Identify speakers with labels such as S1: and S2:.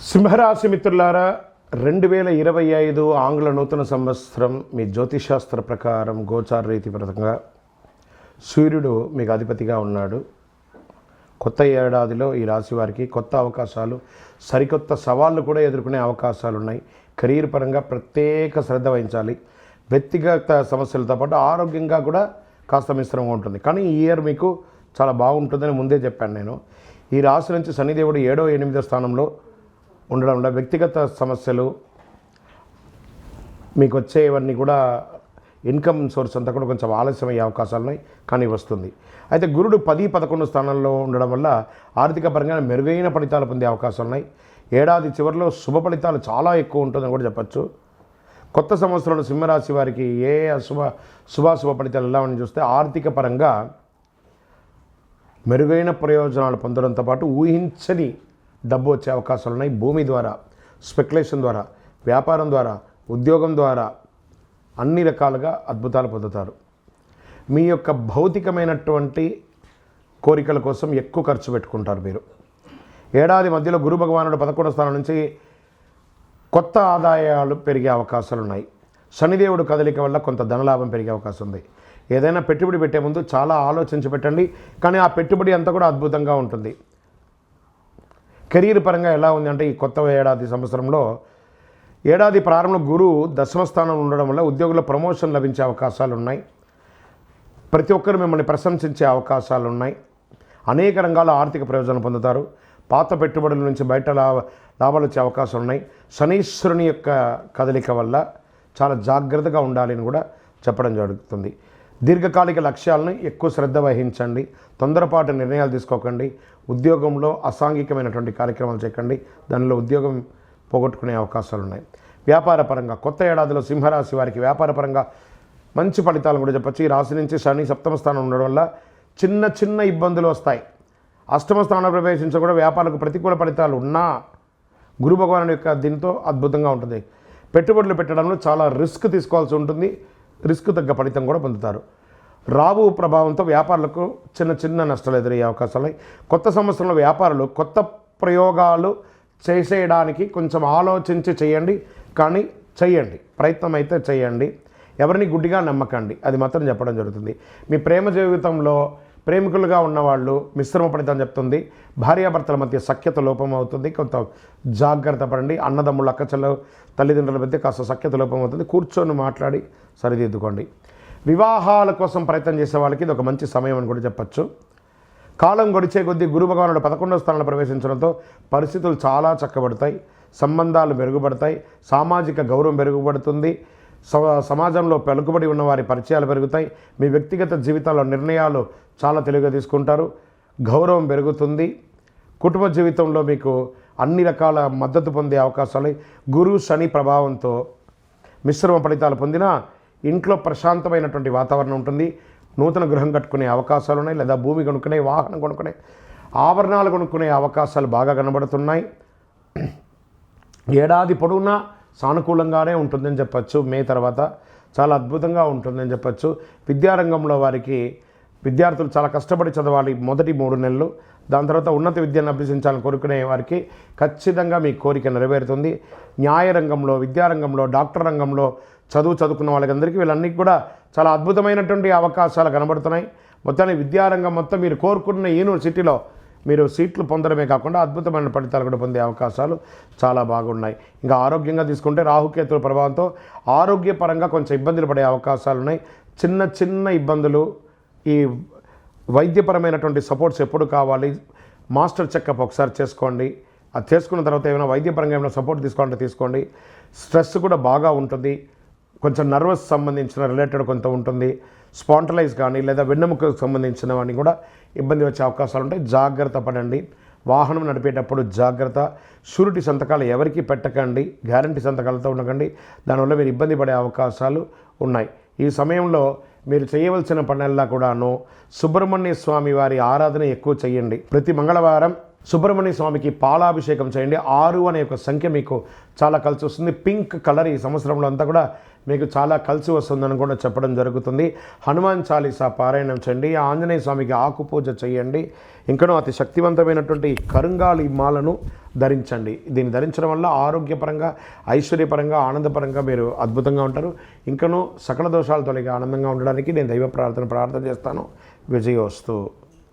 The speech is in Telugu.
S1: సింహరాశి మిత్రులారా, 2025 ఆంగ్ల నూతన సంవత్సరం మీ జ్యోతిషాస్త్ర ప్రకారం గోచార రీతిపరంగా సూర్యుడు మీకు అధిపతిగా ఉన్నాడు. కొత్త ఏడాదిలో ఈ రాశి వారికి కొత్త అవకాశాలు, సరికొత్త సవాళ్ళు కూడా ఎదుర్కొనే అవకాశాలు ఉన్నాయి. కెరీర్ పరంగా ప్రత్యేక శ్రద్ధ వహించాలి. వ్యక్తిగత సమస్యలతో పాటు ఆరోగ్యంగా కూడా కాస్త మిశ్రమంగా ఉంటుంది. కానీ ఈ ఇయర్ మీకు చాలా బాగుంటుందని ముందే చెప్పాను నేను. ఈ రాశి నుంచి శనిదేవుడు 7వ 8వ స్థానంలో ఉండడం వల్ల వ్యక్తిగత సమస్యలు మీకు వచ్చేవన్నీ కూడా ఇన్కమ్ సోర్స్ అంతా కూడా కొంచెం ఆలస్యమయ్యే అవకాశాలు ఉన్నాయి, కానీ వస్తుంది. అయితే గురుడు 10, 11 స్థానంలో ఉండడం వల్ల ఆర్థిక పరంగా మెరుగైన ఫలితాలు పొందే అవకాశాలు ఉన్నాయి. ఏడాది చివరిలో శుభ ఫలితాలు చాలా ఎక్కువ ఉంటుందని కూడా చెప్పచ్చు. కొత్త సంవత్సరంలో సింహరాశి వారికి ఏ శుభాశుభ ఫలితాలు ఎలా అని చూస్తే ఆర్థిక పరంగా మెరుగైన ప్రయోజనాలు పొందడంతో పాటు ఊహించని డబ్బు వచ్చే అవకాశాలు ఉన్నాయి. భూమి ద్వారా, స్పెక్యులేషన్ ద్వారా, వ్యాపారం ద్వారా, ఉద్యోగం ద్వారా అన్ని రకాలుగా అద్భుతాలు పొందుతారు. మీ యొక్క భౌతికమైనటువంటి కోరికల కోసం ఎక్కువ ఖర్చు పెట్టుకుంటారు మీరు. ఏడాది మధ్యలో గురు భగవానుడు 11వ స్థానం నుంచి కొత్త ఆదాయాలు పెరిగే అవకాశాలు ఉన్నాయి. శనిదేవుడు కదలిక వల్ల కొంత ధనలాభం పెరిగే అవకాశం ఉంది. ఏదైనా పెట్టుబడి పెట్టే ముందు చాలా ఆలోచించి పెట్టండి, కానీ ఆ పెట్టుబడి అంతా కూడా అద్భుతంగా ఉంటుంది. కెరీర్ పరంగా ఎలా ఉంది అంటే ఈ కొత్త ఏడాది సంవత్సరంలో ఏడాది ప్రారంభంలో గురువు 10వ స్థానంలో ఉండడం వల్ల ఉద్యోగుల ప్రమోషన్ లభించే అవకాశాలు ఉన్నాయి. ప్రతి ఒక్కరు మిమ్మల్ని ప్రశంసించే అవకాశాలు ఉన్నాయి. అనేక రంగాల ఆర్థిక ప్రయోజనం పొందుతారు. పాత పెట్టుబడుల నుంచి బయట లాభాలు వచ్చే అవకాశాలు ఉన్నాయి. శనీశ్వరుని యొక్క కదలిక వల్ల చాలా జాగ్రత్తగా ఉండాలని కూడా చెప్పడం జరుగుతుంది. దీర్ఘకాలిక లక్ష్యాలను ఎక్కువ శ్రద్ధ వహించండి. తొందరపాటు నిర్ణయాలు తీసుకోకండి. ఉద్యోగంలో అసాంఘికమైనటువంటి కార్యక్రమాలు చేయకండి. దానిలో ఉద్యోగం పోగొట్టుకునే అవకాశాలు ఉన్నాయి. వ్యాపార పరంగా కొత్త ఏడాదిలో సింహరాశి వారికి వ్యాపార పరంగా మంచి ఫలితాలు కూడా చెప్పచ్చు. ఈ రాశి నుంచి శని 7వ స్థానం ఉండడం వల్ల చిన్న చిన్న ఇబ్బందులు వస్తాయి. 8వ స్థానంలో ప్రవేశించడం కూడా వ్యాపారాలకు ప్రతికూల ఫలితాలు ఉన్నా గురు భగవానుడి యొక్క దీంతో అద్భుతంగా ఉంటుంది. పెట్టుబడులు పెట్టడంలో చాలా రిస్క్ తీసుకోవాల్సి ఉంటుంది. రిస్క్ తగ్గ ఫలితం కూడా పొందుతారు. రాబు ప్రభావంతో వ్యాపారులకు చిన్న చిన్న నష్టాలు ఎదురయ్యే అవకాశాలు ఉన్నాయి. కొత్త సంవత్సరంలో వ్యాపారులు కొత్త ప్రయోగాలు చేసేయడానికి కొంచెం ఆలోచించి చేయండి, కానీ చేయండి, ప్రయత్నం అయితే చేయండి. ఎవరిని గుడ్డిగా నమ్మకండి, అది మాత్రం చెప్పడం జరుగుతుంది. మీ ప్రేమ జీవితంలో ప్రేమికులుగా ఉన్నవాళ్ళు మిశ్రమ ఫలితం చెప్తుంది. భార్యాభర్తల మధ్య సఖ్యత లోపం అవుతుంది. కొంత జాగ్రత్త పడండి. అన్నదమ్ముళ్ళు, అక్కచెల్లెలు, తల్లిదండ్రుల మధ్య కాస్త సఖ్యత లోపం అవుతుంది. కూర్చొని మాట్లాడి సరిదిద్దుకోండి. వివాహాల కోసం ప్రయత్నం చేసే వాళ్ళకి ఇది ఒక మంచి సమయం అని కూడా చెప్పచ్చు. కాలం గడిచే కొద్దీ గురు భగవానుడు 11వ స్థానంలో ప్రవేశించడంతో పరిస్థితులు చాలా చక్కబడతాయి. సంబంధాలు మెరుగుపడతాయి. సామాజిక గౌరవం మెరుగుపడుతుంది. సమాజంలో పలుకుబడి ఉన్న వారి పరిచయాలు పెరుగుతాయి. మీ వ్యక్తిగత జీవితాల్లో నిర్ణయాలు చాలా తెలివిగా తీసుకుంటారు. గౌరవం పెరుగుతుంది. కుటుంబ జీవితంలో మీకు అన్ని రకాల మద్దతు పొందే అవకాశాలు. గురు శని ప్రభావంతో మిశ్రమ ఫలితాలు పొందినా ఇంట్లో ప్రశాంతమైనటువంటి వాతావరణం ఉంటుంది. నూతన గృహం కట్టుకునే అవకాశాలు ఉన్నాయి, లేదా భూమి కొనుక్కునే, వాహనం కొనుక్కునే, ఆభరణాలు కొనుక్కునే అవకాశాలు బాగా కనబడుతున్నాయి. ఏడాది పొడవునా సానుకూలంగానే ఉంటుందని చెప్పచ్చు. మే తర్వాత చాలా అద్భుతంగా ఉంటుందని చెప్పచ్చు. విద్యారంగంలో వారికి విద్యార్థులు చాలా కష్టపడి చదవాలి మొదటి 3 నెలలు. దాని తర్వాత ఉన్నత విద్యను అభ్యసించాలని కోరుకునే వారికి ఖచ్చితంగా మీ కోరిక నెరవేరుతుంది. న్యాయరంగంలో, విద్యారంగంలో, డాక్టర్ రంగంలో చదువుకున్న వాళ్ళకందరికీ వీళ్ళన్నిటి కూడా చాలా అద్భుతమైనటువంటి అవకాశాలు కనబడుతున్నాయి. మొత్తానికి విద్యారంగం మొత్తం మీరు కోరుకున్న యూనివర్సిటీలో మీరు సీట్లు పొందడమే కాకుండా అద్భుతమైన ఫలితాలు కూడా పొందే అవకాశాలు చాలా బాగున్నాయి. ఇంకా ఆరోగ్యంగా తీసుకుంటే రాహుకేతుల ప్రభావంతో ఆరోగ్యపరంగా కొంచెం ఇబ్బందులు పడే అవకాశాలు ఉన్నాయి. చిన్న చిన్న ఇబ్బందులు. ఈ వైద్యపరమైనటువంటి సపోర్ట్స్ ఎప్పుడు కావాలి, మాస్టర్ చెకప్ ఒకసారి చేసుకోండి. అది చేసుకున్న తర్వాత ఏమైనా వైద్యపరంగా ఏమైనా సపోర్ట్ తీసుకోవాలంటే తీసుకోండి. స్ట్రెస్ కూడా బాగా ఉంటుంది. కొంచెం నర్వస్ సంబంధించిన రిలేటెడ్ కొంత ఉంటుంది. స్పాంటలైజ్ కానీ లేదా వెన్నెముకకు సంబంధించినవన్నీ కూడా ఇబ్బంది వచ్చే అవకాశాలు ఉంటాయి. జాగ్రత్త పడండి. వాహనం నడిపేటప్పుడు జాగ్రత్త. షూరిటీ సంతకాలు ఎవరికి పెట్టకండి. గ్యారంటీ సంతకాలతో ఉండకండి. దానివల్ల మీరు ఇబ్బంది పడే అవకాశాలు ఉన్నాయి. ఈ సమయంలో మీరు చేయవలసిన పనుల్లో కూడాను సుబ్రహ్మణ్య స్వామి వారి ఆరాధన ఎక్కువ చేయండి. ప్రతి మంగళవారం సుబ్రహ్మణ్య స్వామికి పాలాభిషేకం చేయండి. 6 అనే ఒక సంఖ్య మీకు చాలా కలిసి వస్తుంది. పింక్ కలర్ ఈ సంవత్సరంలో అంతా కూడా మీకు చాలా కలిసి వస్తుందని కూడా చెప్పడం జరుగుతుంది. హనుమాన్ చాలీసా పారాయణం చేయండి. ఆంజనేయ స్వామికి ఆకు పూజ చేయండి. ఇంకనూ అతి శక్తివంతమైనటువంటి కరుంగాలి మాలను ధరించండి. దీన్ని ధరించడం వల్ల ఆరోగ్యపరంగా, ఐశ్వర్యపరంగా, ఆనందపరంగా మీరు అద్భుతంగా ఉంటారు. ఇంకనూ సకల దోషాలు తొలగి ఆనందంగా ఉండడానికి నేను దైవ ప్రార్థన చేస్తాను. విజయోస్తు.